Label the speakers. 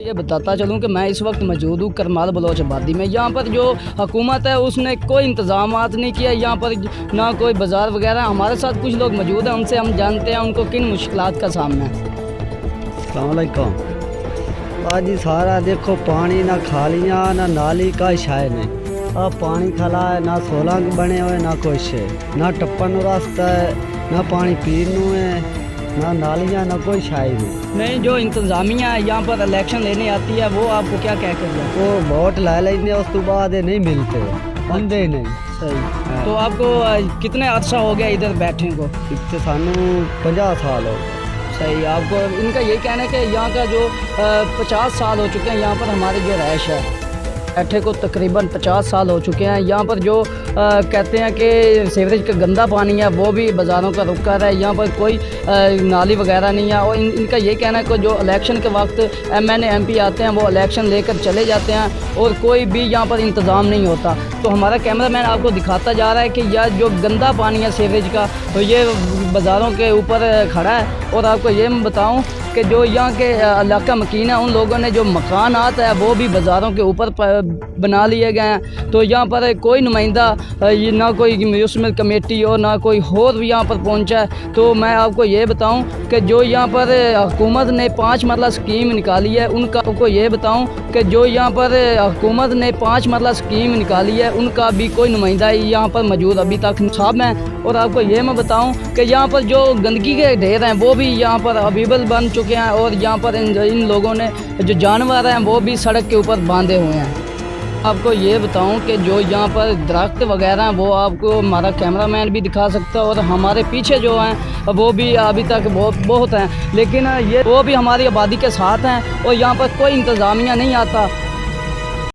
Speaker 1: ये बताता चलूँ कि मैं इस वक्त मौजूद हूँ करमाल बलोच आबादी में। यहाँ पर जो हुकूमत है उसने कोई इंतजामात नहीं किया। यहाँ पर ना कोई बाज़ार वगैरह। हमारे साथ कुछ लोग मौजूद हैं, उनसे हम जानते हैं उनको किन मुश्किलात का सामना है।
Speaker 2: अस्सलाम वालेकुम। आज सारा देखो पानी ना खालियाँ ना नाली का शाय नहीं। अब पानी खला है, ना सोलंग बने हुए ना कुछ है, ना टप्पन रास्ता है, ना पानी पीने है, ना नालियाँ ना कोई शाय नहीं।
Speaker 1: जो इंतज़ामिया यहाँ पर इलेक्शन लेने आती है वो आपको क्या कह कर जाए?
Speaker 2: वो वोट ला लेंगे उस तो बाद नहीं मिलते, बंदे नहीं।
Speaker 1: सही। तो आपको कितने अर्सा हो गया इधर बैठने को?
Speaker 2: इतने सानू 50 साल हो।
Speaker 1: सही। आपको इनका यही कहना है कि यहाँ का जो 50 साल हो चुके हैं यहाँ पर हमारी जो रहायश है बैठे को तकरीबन 50 साल हो चुके हैं। यहाँ पर जो कहते हैं कि सीवरेज का गंदा पानी है वो भी बाज़ारों का रुक कर है। यहाँ पर कोई नाली वगैरह नहीं है। और इनका ये कहना है कि जो इलेक्शन के वक्त MNA MP आते हैं वो इलेक्शन लेकर चले जाते हैं और कोई भी यहाँ पर इंतज़ाम नहीं होता। तो हमारा कैमरामैन आपको दिखाता जा रहा है कि यह जो गंदा पानी है सीवरेज का तो ये बाज़ारों के ऊपर खड़ा है। और आपको ये मैं बताऊँ कि जो यहाँ के इलाका मकीन है उन लोगों ने जो मकान आता है वो भी बाज़ारों के ऊपर बना लिए गए हैं। तो यहाँ पर कोई नुमाइंदा ना कोई म्यूनसिपल कमेटी और ना कोई और भी यहाँ पर पहुँचा है। तो मैं आपको ये बताऊँ कि जो यहाँ पर हुकूमत ने 5 मरला स्कीम निकाली है उनका आपको ये बताऊँ कि जो यहाँ पर हुकूमत ने 5 मरला स्कीम निकाली है उनका भी कोई नुमाइंदा यहाँ पर मौजूद अभी तक साहब हैं। और आपको ये मैं बताऊँ कि यहाँ पर जो गंदगी के ढेर हैं वो भी यहाँ पर अवेलेबल बन चुके हैं। और यहाँ पर इन लोगों ने जो जानवर हैं वो भी सड़क के ऊपर बांधे हुए हैं। आपको ये बताऊं कि जो यहाँ पर दरख्त वगैरह हैं वो आपको हमारा कैमरामैन भी दिखा सकता है। और हमारे पीछे जो हैं वो भी अभी तक बहुत हैं, लेकिन ये वो भी हमारी आबादी के साथ हैं और यहाँ पर कोई इंतज़ामिया नहीं आता।